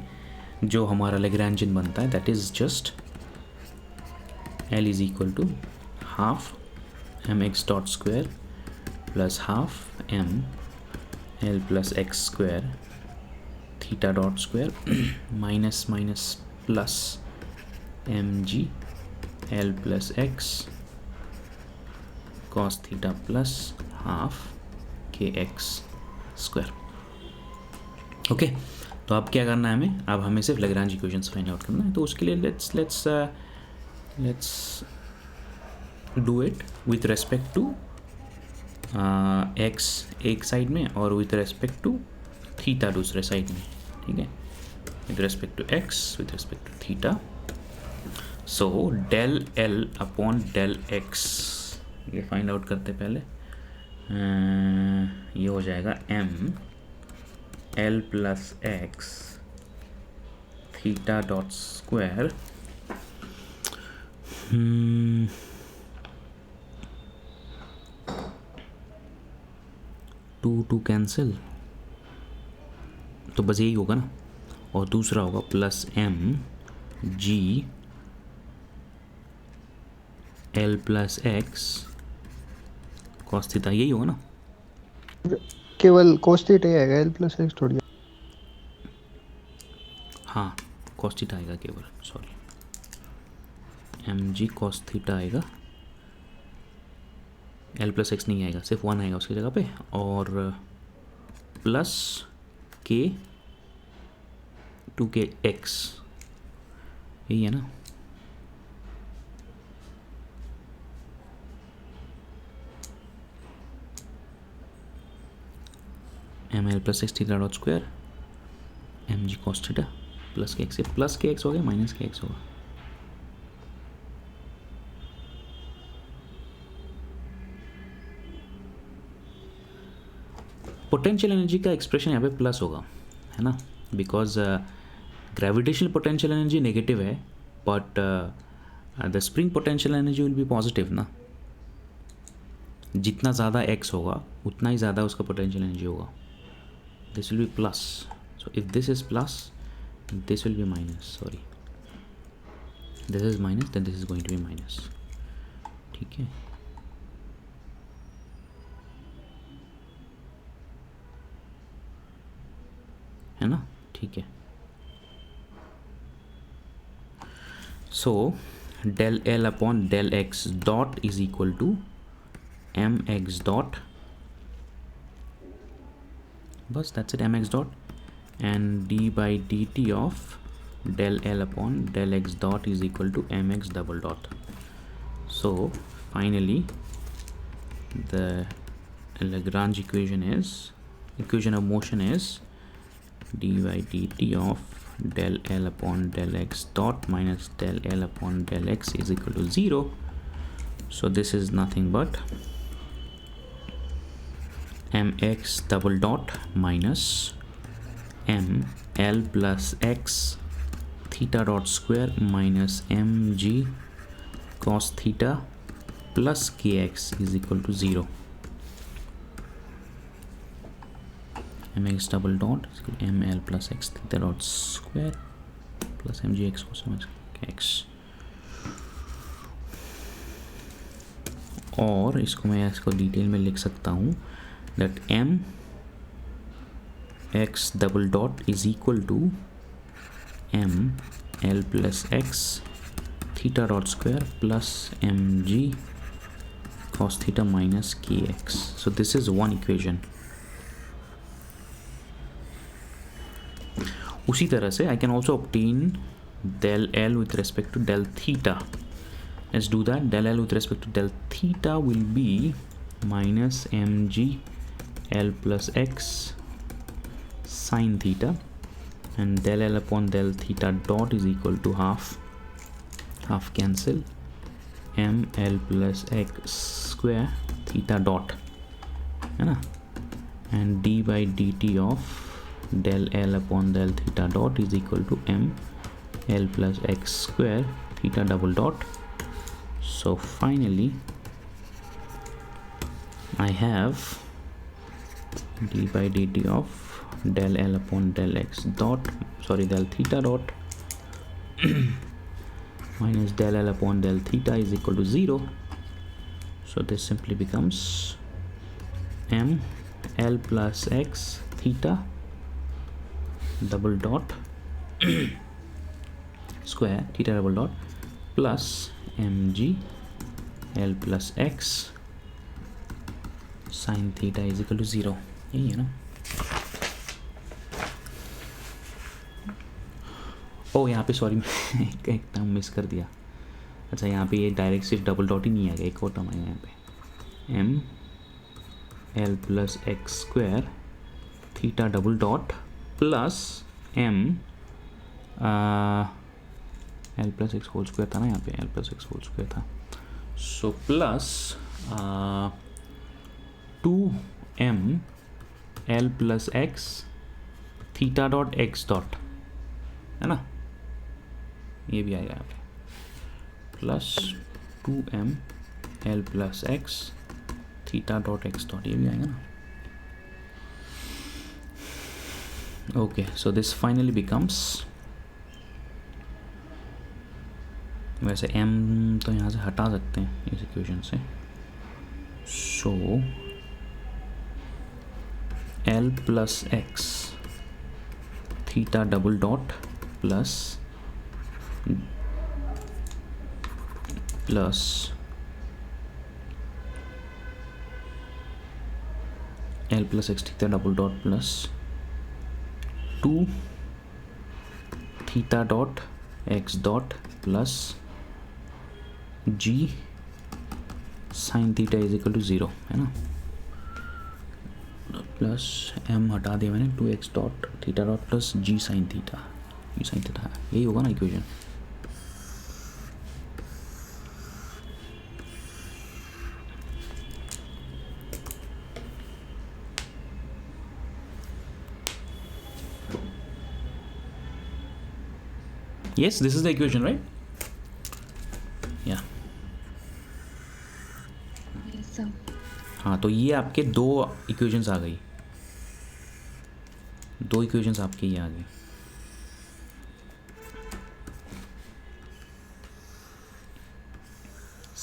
जो हमारा लैग्रांजियन बनता है that is just L is equal to half m x dot square plus half m l plus x square theta dot square minus minus plus m g l plus x cos theta plus half k x square. Okay, तो अब क्या करना है हमें? अब हमें सिर्फ लैग्रांज इक्वेशंस फाइंड आउट करना है. तो उसके लिए let's do it with respect to x एक साइड में और विथ रेस्पेक्ट टू थीटा दूसरे साइड में, ठीक है. With respect to x, with respect to theta. So del L upon del x ये फाइंड आउट करते पहले. ये हो जाएगा m l plus x theta dot square 2 cancel, तो बस यही होगा ना. और दूसरा होगा plus m g l plus x cos theta, यही होगा ना. केवल cos थीटा ही आएगा, l प्लस एक्स थोड़ी. हाँ कॉस थीटा आएगा केवल, sorry, m g cos theta आएगा, एल प्लस एक्स नहीं आएगा, सिर्फ 1 आएगा उसकी जगह पे. और प्लस के 2 के एक्स, यही है ना. M l plus x theta dot square m g cos theta plus k x, plus k x हो गया, माइनस के एक्स होगा. पोटेंशियल एनर्जी का एक्सप्रेशन यहाँ पे प्लस होगा, है ना, because gravitational potential energy negative है, but the spring potential energy will be positive ना. जितना ज़्यादा एक्स होगा उतना ही ज़्यादा उसका पोटेंशियल एनर्जी होगा. This will be plus. So if this is plus, this will be minus. Sorry, this is minus, then this is going to be minus. ठीक है. है ना, ठीक है. So del L upon del X dot is equal to mx dot. बस that's it, mx dot, and d by dt of del L upon del x dot is equal to mx double dot. So finally the Lagrange equation of motion is dy dt of del L upon del x dot minus del L upon del x is equal to 0. So this is nothing but mx double dot minus m L plus x theta dot square minus mg cos theta plus kx is equal to 0. mx double dot is equal to ml plus x theta dot square plus mgx cos x, और इसको मैं इसको डिटेल में लिख सकता हूँ that m x double dot is equal to m l plus x theta dot square plus mg cos theta minus kx. So this is one equation. उसी तरह से I can also obtain del L with respect to del theta. Let's do that. Del L with respect to del theta will be minus mg L plus x sin theta, and del L upon del theta dot is equal to half cancel m L plus x square theta dot, है ना, and d by dt of del L upon del theta dot is equal to m L plus x square theta double dot. So finally I have d by dt of del L upon del x dot, sorry, del theta dot minus del L upon del theta is equal to 0. So this simply becomes m L plus x theta double dot square theta double dot plus mg L plus x sin theta is equal to 0. यही है ना. ओ यहाँ पे सॉरी मैं एक टर्म मिस कर दिया. अच्छा यहाँ पे ये डायरेक्ट सिर्फ डबल डॉट ही नहीं आएगा, एक और टर्म आएगा यहाँ पे m L plus x square theta double dot plus m L plus x whole square था ना, यहाँ पे L plus x whole square था. So plus 2m L plus x theta dot x dot, है ना, ये भी आएगा यहाँ पे plus 2m L plus x theta dot x dot, ये भी आएगा ना. Okay, so this finally becomes, वैसे m तो यहाँ से हटा सकते हैं इस इक्वेशन से. So L plus x theta double dot plus L plus x theta double dot plus 2 theta dot x dot plus g sine theta is equal to 0, है ना, प्लस m हटा दिया मैंने, 2x dot theta dot plus g sine theta, यही होगा ना equation. Yes, this is the equation, right? Yeah. Yes, sir. हाँ, तो ये आपके दो इक्वेशंस आ गई, दो इक्वेशंस आपके ये आ गई.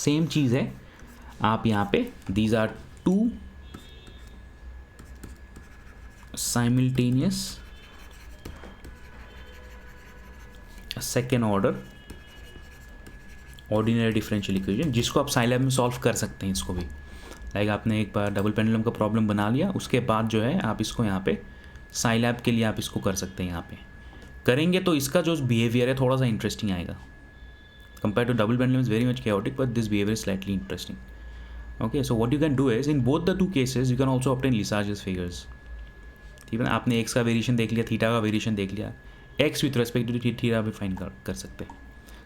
सेम चीज़ है, आप यहाँ पे these are two simultaneous second order ordinary differential equation, जिसको आप साइलैब में सॉल्व कर सकते हैं. इसको भी लाइक आपने एक बार डबल पेंडुलम का प्रॉब्लम बना लिया, उसके बाद जो है आप इसको यहाँ पे साइलैब के लिए आप इसको कर सकते हैं. यहाँ पे करेंगे तो इसका जो बिहेवियर है थोड़ा सा इंटरेस्टिंग आएगा. Compare to double pendulum is very much chaotic, but this behavior is slightly interesting. Okay, so what you can do is in both the two cases you can also obtain Lissaj's figures. ठीक है ना, आपने एक्स का वेरिएशन देख लिया, थीटा का वेरिएशन देख लिया, x with respect to theta भी फाइंड कर सकते हैं.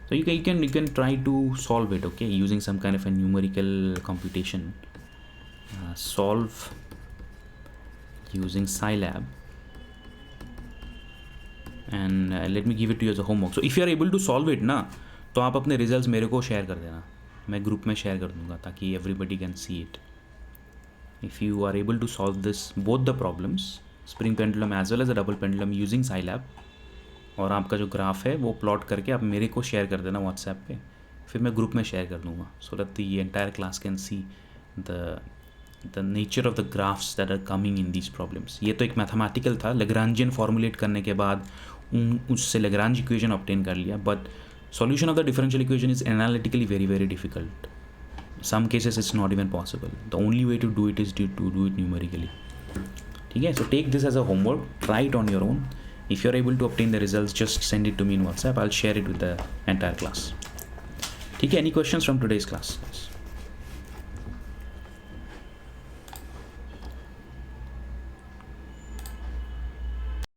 So you can try to solve it, okay, using some kind of a numerical computation. Solve using Scilab, and let me give it to you as a homework. So if you are able to solve it ना, तो आप अपने results मेरे को share कर देना, मैं group में share कर दूँगा ताकि everybody can see it. If you are able to solve this both the problems, spring pendulum as well as a double pendulum using Scilab, और आपका जो ग्राफ है वो प्लॉट करके आप मेरे को शेयर कर देना व्हाट्सएप पे, फिर मैं ग्रुप में शेयर कर दूँगा, so that the entire class can see the nature of the graphs that are coming in these problems. ये तो एक मैथमेटिकल था, लेग्रांजियन फॉर्मुलेट करने के बाद उससे लेग्रांज इक्वेशन ऑब्टेन कर लिया, but solution of the differential equation is analytically very very difficult. Some cases it's not even possible. The only way to do it is to do it numerically. ठीक है, so take this as a homework, try it on your own. If you're able to obtain the results, just send it to me in WhatsApp. I'll share it with the entire class. Okay, any questions from today's class?